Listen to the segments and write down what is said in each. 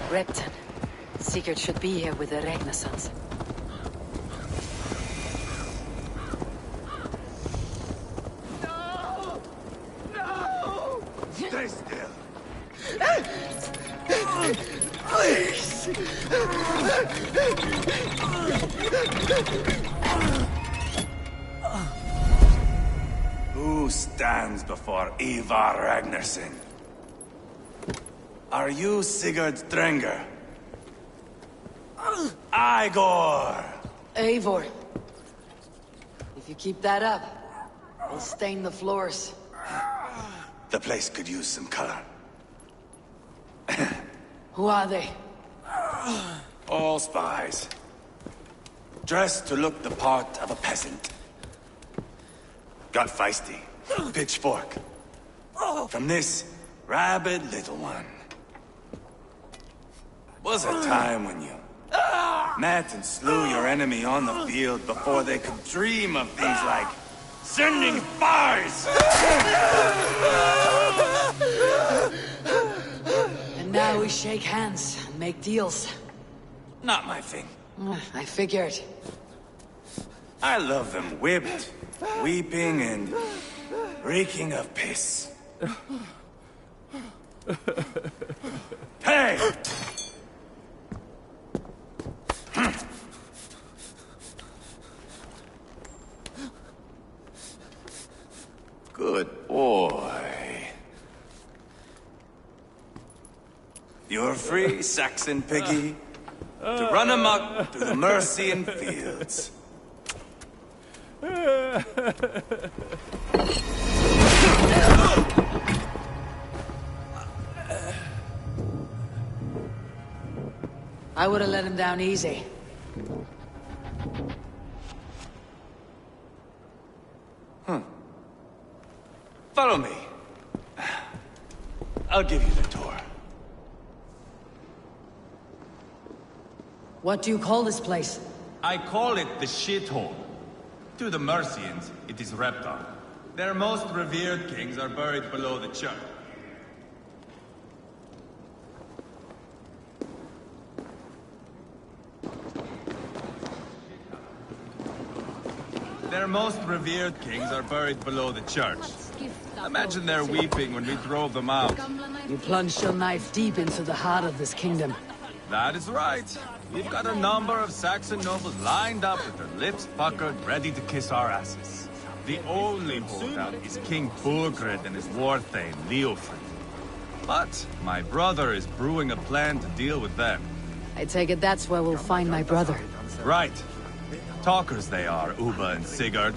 Repton. Sigurd should be here with the Renaissance. No! No! Stay still. Please! Who stands before Ivar Ragnarsson? Are you Sigurd Drenger? Igor! Eivor. If you keep that up, we'll stain the floors. The place could use some color. Who are they? All spies. Dressed to look the part of a peasant. Got feisty. Pitchfork. From this rabid little one. Was a time when you met and slew your enemy on the field before they could dream of things like sending spies! And now we shake hands and make deals. Not my thing. I figured. I love them whipped, weeping, and reeking of piss. Hey! Good boy. You're free, Saxon piggy, to run amok through the Mercian fields. I would have let him down easy. Follow me. I'll give you the tour. What do you call this place? I call it the shithole. To the Mercians, it is Repton. Their most revered kings are buried below the church. Their most revered kings are buried below the church. Imagine their weeping when we drove them out. You plunged your knife deep into the heart of this kingdom. That is right. We've got a number of Saxon nobles lined up with their lips puckered, ready to kiss our asses. The only holdout is King Burgred and his war thane, Leofric. But my brother is brewing a plan to deal with them. I take it that's where we'll find my brother. Right. Talkers they are, Uba and Sigurd.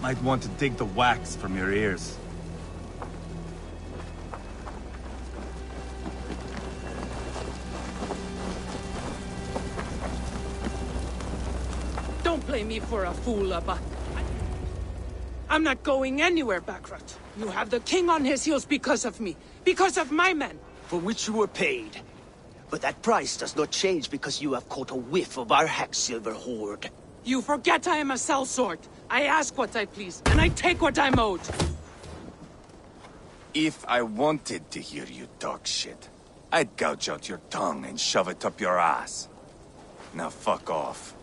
Might want to dig the wax from your ears. Don't play me for a fool, Abba. I'm not going anywhere, Backrot. You have the king on his heels because of me. Because of my men. For which you were paid. But that price does not change because you have caught a whiff of our Hacksilver hoard. You forget I am a sellsword. I ask what I please, and I take what I'm owed. If I wanted to hear you talk shit, I'd gouge out your tongue and shove it up your ass. Now fuck off.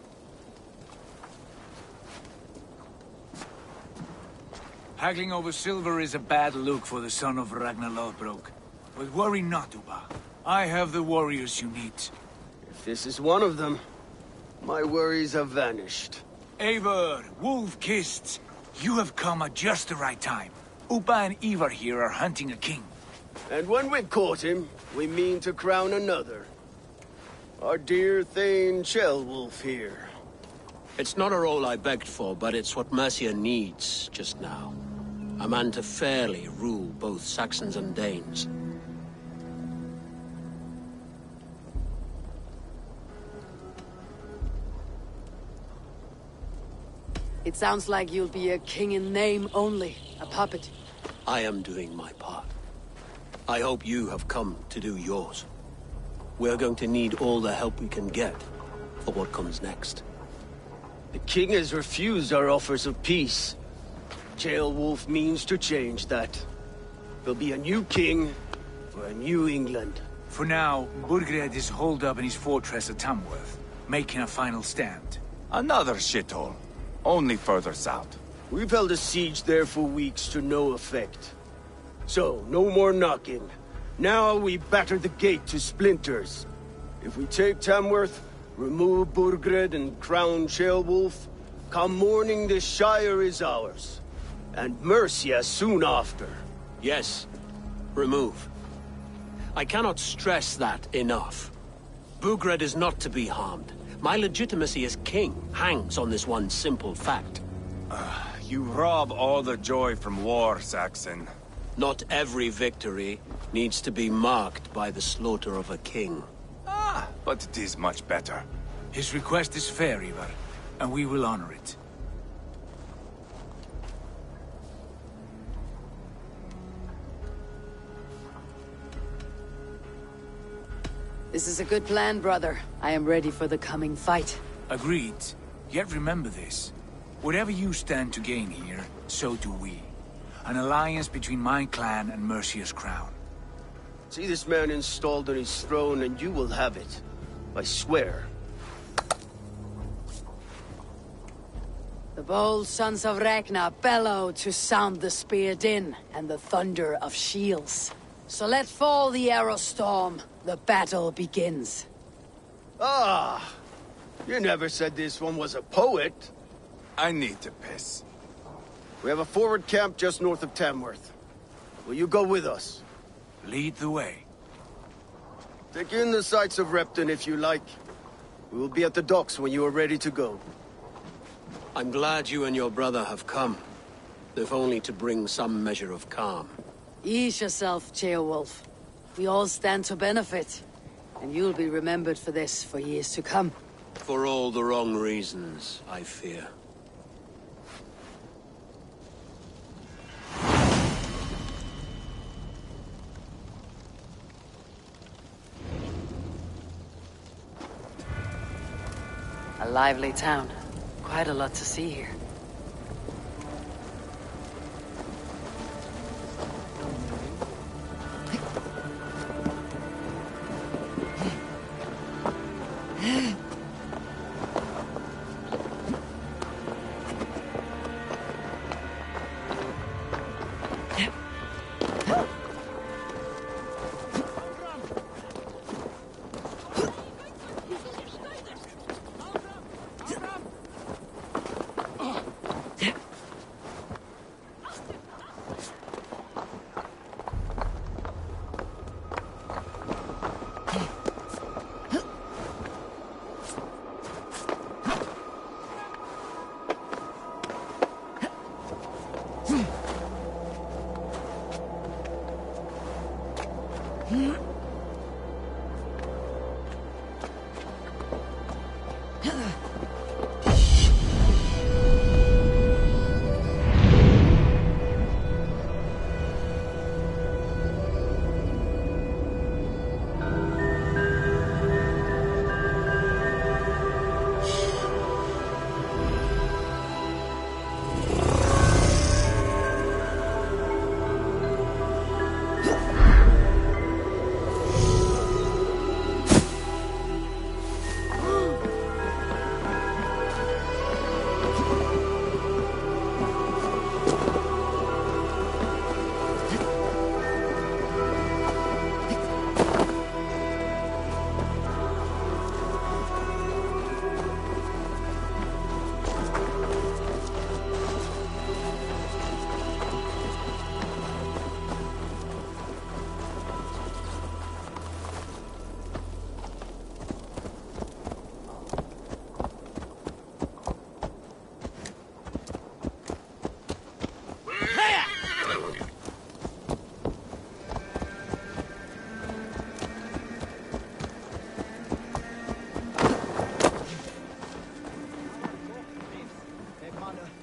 Haggling over silver is a bad look for the son of Ragnar Lodbrok. But worry not, Uba. I have the warriors you need. If this is one of them, my worries have vanished. Eivor, Wolf-Kissed, you have come at just the right time. Uba and Ivar here are hunting a king. And when we've caught him, we mean to crown another. Our dear Thane Ceolwulf here. It's not a role I begged for, but it's what Mercia needs just now. A man to fairly rule both Saxons and Danes. It sounds like you'll be a king in name only, a puppet. I am doing my part. I hope you have come to do yours. We're going to need all the help we can get for what comes next. The king has refused our offers of peace. Ceolwulf means to change that. There'll be a new king for a new England. For now, Burgred is holed up in his fortress at Tamworth, making a final stand. Another shithole. Only further south. We've held a siege there for weeks to no effect. So, no more knocking. Now we batter the gate to splinters. If we take Tamworth, remove Burgred and crown Ceolwulf, come morning the Shire is ours. And Mercia soon after. Yes, remove. I cannot stress that enough. Burgred is not to be harmed. My legitimacy as king hangs on this one simple fact. You rob all the joy from war, Saxon. Not every victory needs to be marked by the slaughter of a king. But it is much better. His request is fair, Ivar, and we will honor it. This is a good plan, brother. I am ready for the coming fight. Agreed. Yet remember this. Whatever you stand to gain here, so do we. An alliance between my clan and Mercia's crown. See this man installed on his throne and you will have it. I swear. The bold sons of Ragnar bellow to sound the spear din and the thunder of shields. So let fall the arrow storm. The battle begins. Ah! You never said this one was a poet. I need to piss. We have a forward camp just north of Tamworth. Will you go with us? Lead the way. Take in the sights of Repton if you like. We will be at the docks when you are ready to go. I'm glad you and your brother have come, if only to bring some measure of calm. Ease yourself, Ceolwulf. We all stand to benefit, and you'll be remembered for this for years to come. For all the wrong reasons, I fear. A lively town. Quite a lot to see here.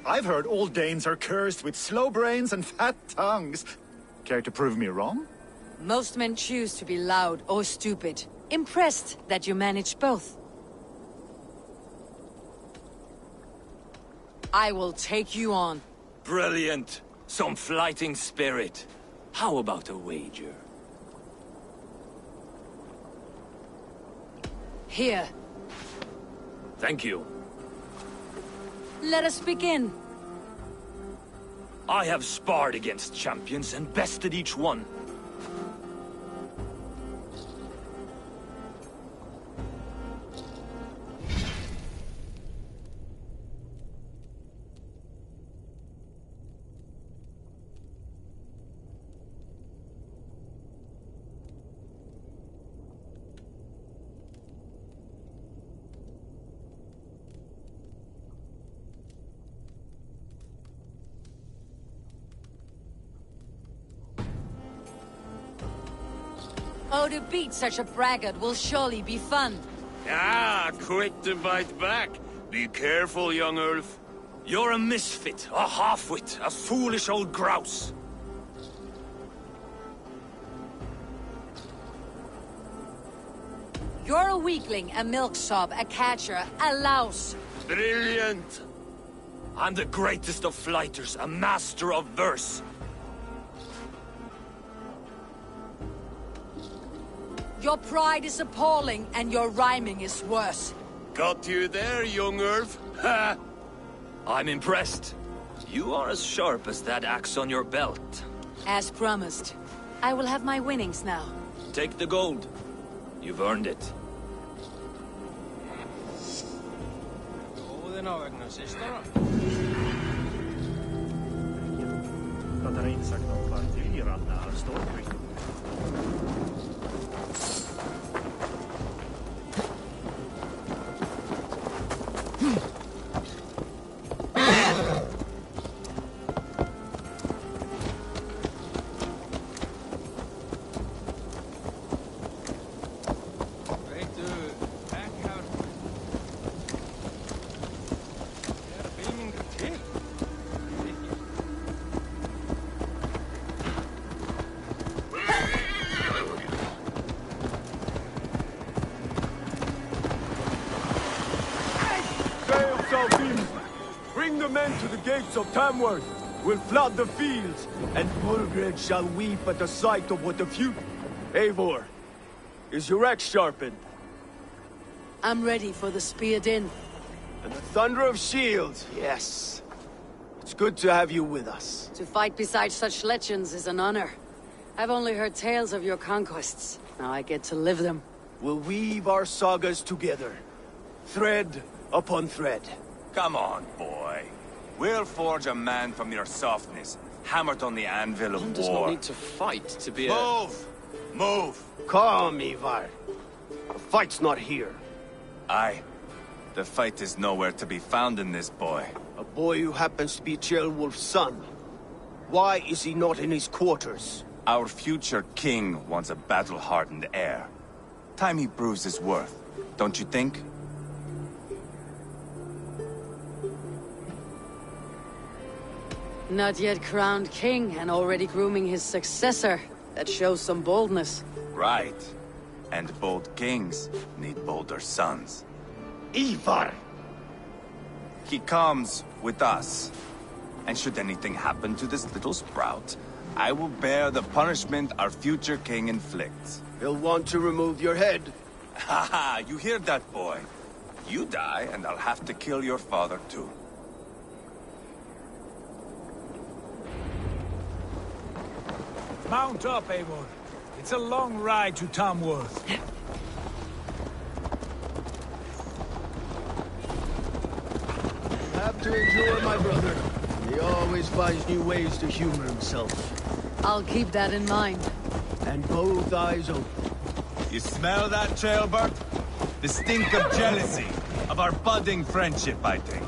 I've heard all Danes are cursed with slow brains and fat tongues. Care to prove me wrong? Most men choose to be loud or stupid. Impressed that you manage both. I will take you on. Brilliant. Some fighting spirit. How about a wager? Here. Thank you. Let us begin. I have sparred against champions and bested each one. Oh, to beat such a braggart will surely be fun. Ah, quick to bite back. Be careful, young Ulf. You're a misfit, a half-wit, a foolish old grouse. You're a weakling, a milksop, a catcher, a louse. Brilliant! I'm the greatest of flighters, a master of verse. Your pride is appalling, and your rhyming is worse. Got you there, young Ulf. Ha! I'm impressed. You are as sharp as that axe on your belt. As promised. I will have my winnings now. Take the gold. You've earned it. Bring the men to the gates of Tamworth. We'll flood the fields, and Burgred shall weep at the sight of what the few... Eivor, is your axe sharpened? I'm ready for the spear din. And the thunder of shields, yes. It's good to have you with us. To fight beside such legends is an honor. I've only heard tales of your conquests. Now I get to live them. We'll weave our sagas together. Thread upon thread. Come on, boy. We'll forge a man from your softness, hammered on the anvil of One war. does not need to fight to be a... Move! Move! Calm, Ivar. The fight's not here. Aye. The fight is nowhere to be found in this boy. A boy who happens to be Ceolwulf's son. Why is he not in his quarters? Our future king wants a battle-hardened heir. Time he proves his worth, don't you think? Not yet crowned king, and already grooming his successor. That shows some boldness. Right. And bold kings need bolder sons. Ivar! He comes with us. And should anything happen to this little sprout, I will bear the punishment our future king inflicts. He'll want to remove your head. Haha, you hear that, boy? You die, and I'll have to kill your father, too. Mount up, Eivor. It's a long ride to Tamworth. Have to endure, my brother. He always finds new ways to humor himself. I'll keep that in mind. And both eyes open. You smell that, Ceolbert? The stink of jealousy, of our budding friendship, I think.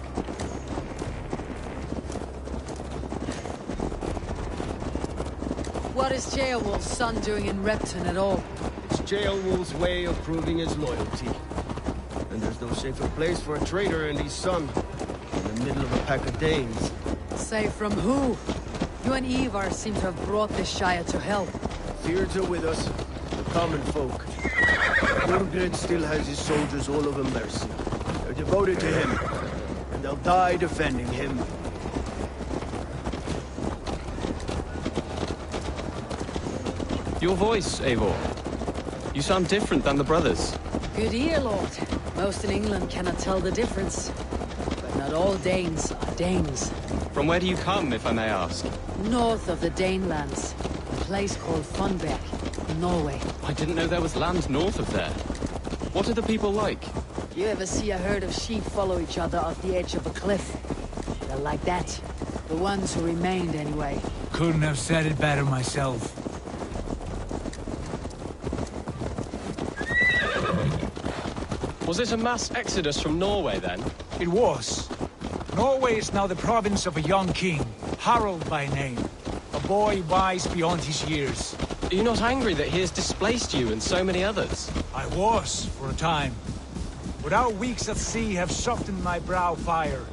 What is Ceolwulf's son doing in Repton at all? It's Ceolwulf's way of proving his loyalty. And there's no safer place for a traitor and his son. in the middle of a pack of Danes. Safe from who? You and Ivar seem to have brought this Shire to hell. Fears are with us, the common folk. Burgred still has his soldiers all over Mercia. They're devoted to him, and they'll die defending him. Your voice, Eivor. You sound different than the brothers. Good ear, Lord. Most in England cannot tell the difference. But not all Danes are Danes. From where do you come, if I may ask? North of the Danelands. A place called Funberg, Norway. I didn't know there was land north of there. What are the people like? You ever see a herd of sheep follow each other off the edge of a cliff? They're like that. The ones who remained, anyway. Couldn't have said it better myself. Was it a mass exodus from Norway, then? It was. Norway is now the province of a young king, Harald by name. A boy wise beyond his years. Are you not angry that he has displaced you and so many others? I was, for a time. But our weeks at sea have softened my brow fire.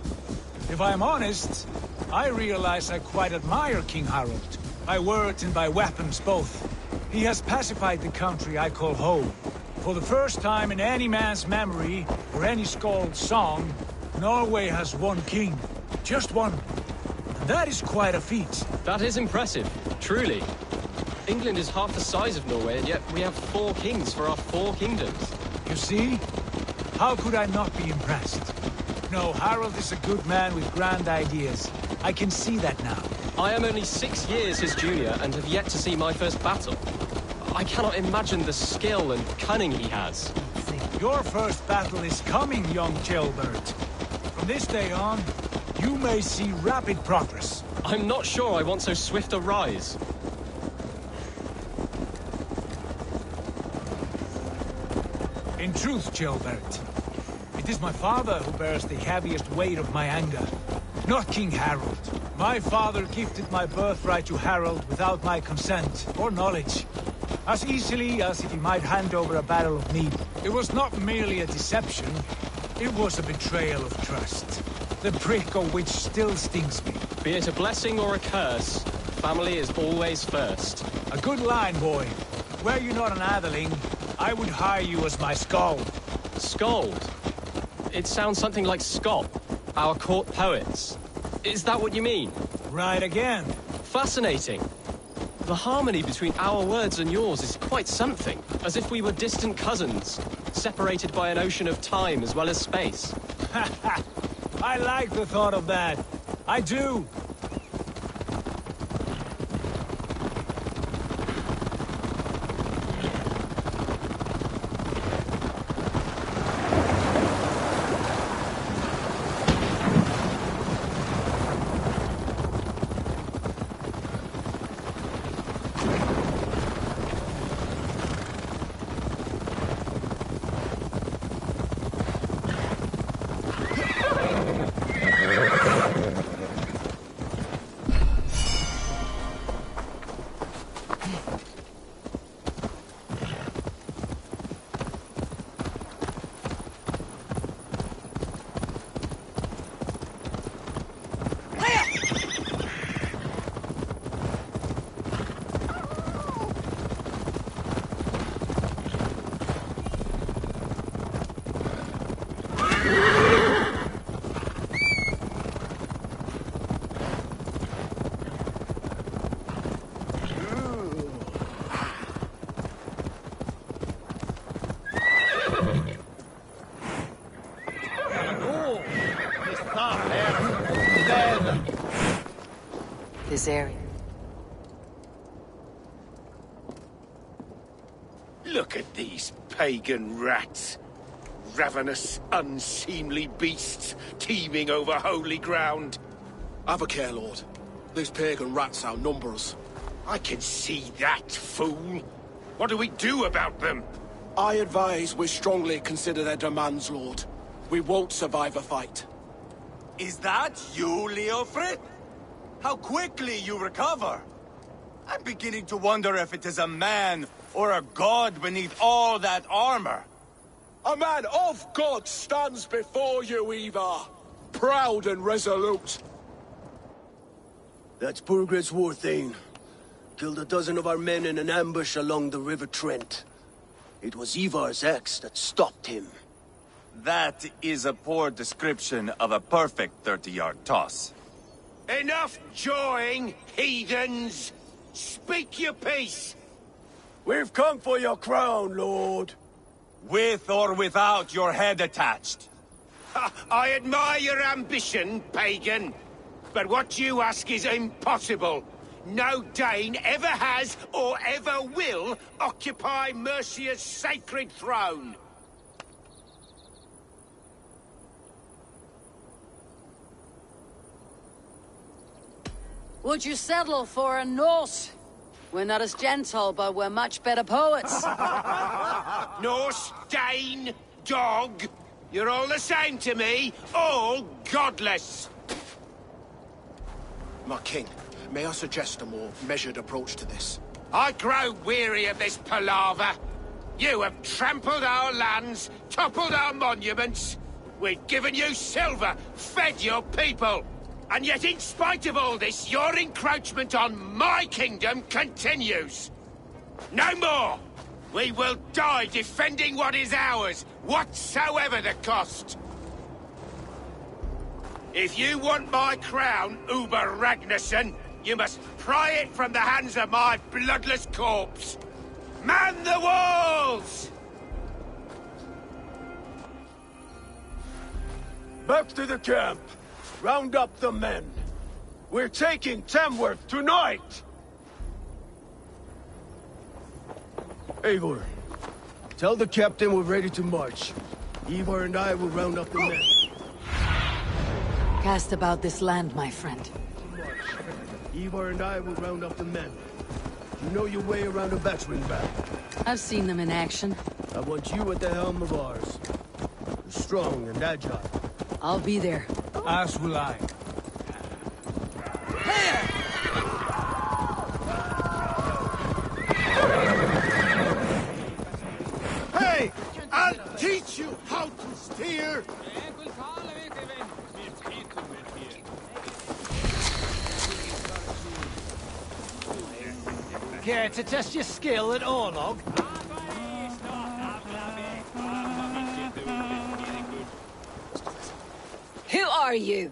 If I am honest, I realize I quite admire King Harald. By words and by weapons both. He has pacified the country I call home. For the first time in any man's memory, or any skald's song, Norway has one king. Just one. And that is quite a feat. That is impressive, truly. England is half the size of Norway, and yet we have 4 kings for our 4 kingdoms. You see? How could I not be impressed? No, Harald is a good man with grand ideas. I can see that now. I am only 6 years his junior, and have yet to see my first battle. I cannot imagine the skill and cunning he has. Your first battle is coming, young jailbird. From this day on, you may see rapid progress. I'm not sure I want so swift a rise. In truth, jailbird, it is my father who bears the heaviest weight of my anger, not King Harald. My father gifted my birthright to Harald without my consent or knowledge. As easily as if he might hand over a battle of need. It was not merely a deception, it was a betrayal of trust. The prick of which still stings me. Be it a blessing or a curse, family is always first. A good line, boy. Were you not an atheling, I would hire you as my skald. Skald? It sounds something like Scott, our court poets. Is that what you mean? Right again. Fascinating. The harmony between our words and yours is quite something. As if we were distant cousins, separated by an ocean of time as well as space. I like the thought of that. I do. This area. Look at these pagan rats. Ravenous, unseemly beasts teeming over holy ground. Have a care, Lord. These pagan rats outnumber us. I can see that, fool. What do we do about them? I advise we strongly consider their demands, Lord. We won't survive a fight. Is that you, Leofrid? How quickly you recover! I'm beginning to wonder if it is a man or a god beneath all that armor. A man of God stands before you, Ivar. proud and resolute. That's Burgred's war thane. Killed a dozen of our men in an ambush along the River Trent. It was Ivar's axe that stopped him. That is a poor description of a perfect 30-yard toss. Enough jawing, heathens! Speak your piece! We've come for your crown, Lord. With or without your head attached. I admire your ambition, pagan. But what you ask is impossible. No Dane ever has or ever will occupy Mercia's sacred throne. Would you settle for a Norse? We're not as gentle, but we're much better poets. Norse, Dane, dog. You're all the same to me. All godless. My king, may I suggest a more measured approach to this? I grow weary of this palaver. You have trampled our lands, toppled our monuments. We've given you silver, fed your people. And yet, in spite of all this, your encroachment on my kingdom continues. No more! We will die defending what is ours, whatsoever the cost. If you want my crown, Uber Ragnarsson, you must pry it from the hands of my bloodless corpse. Man the walls! Back to the camp. Round up the men. We're taking Tamworth tonight! Eivor, tell the captain we're ready to march. Ivar and I will round up the men. Cast about this land, my friend. Ivar and I will round up the men. You know your way around a battering ram. I've seen them in action. I want you at the helm of ours. You're strong and agile. I'll be there. As will I. Hey! I'll teach you how to steer! Care to test your skill at Orlog? Who are you?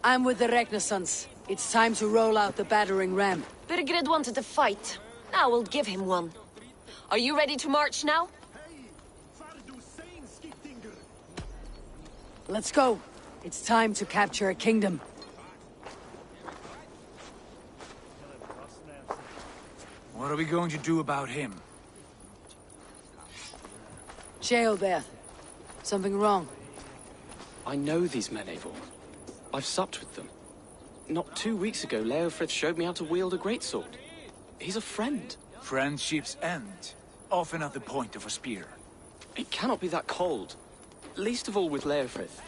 I'm with the Ragnarsons. It's time to roll out the battering ram. Burgred wanted to fight. Now we'll give him one. Are you ready to march now? Let's go. It's time to capture a kingdom. What are we going to do about him? Sheolbeth. Something wrong? I know these men, Eivor. I've supped with them. Not 2 weeks ago, Leofrith showed me how to wield a greatsword. He's a friend. Friendships end, often at the point of a spear. It cannot be that cold. Least of all with Leofrith.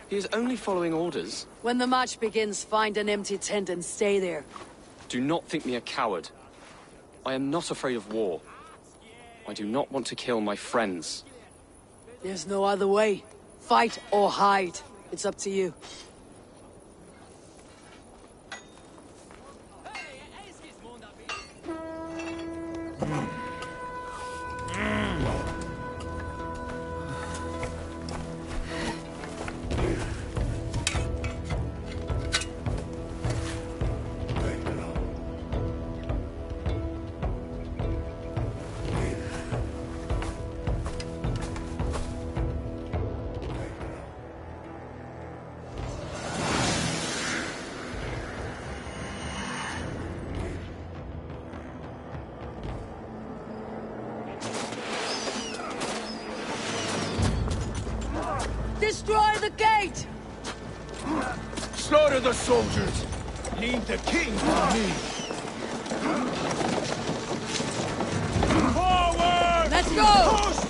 He is only following orders. When the march begins, find an empty tent and stay there. Do not think me a coward. I am not afraid of war. I do not want to kill my friends. There's no other way. Fight or hide. It's up to you. Destroy the gate! Slaughter the soldiers! Leave the king to me! Forward! Let's go! Push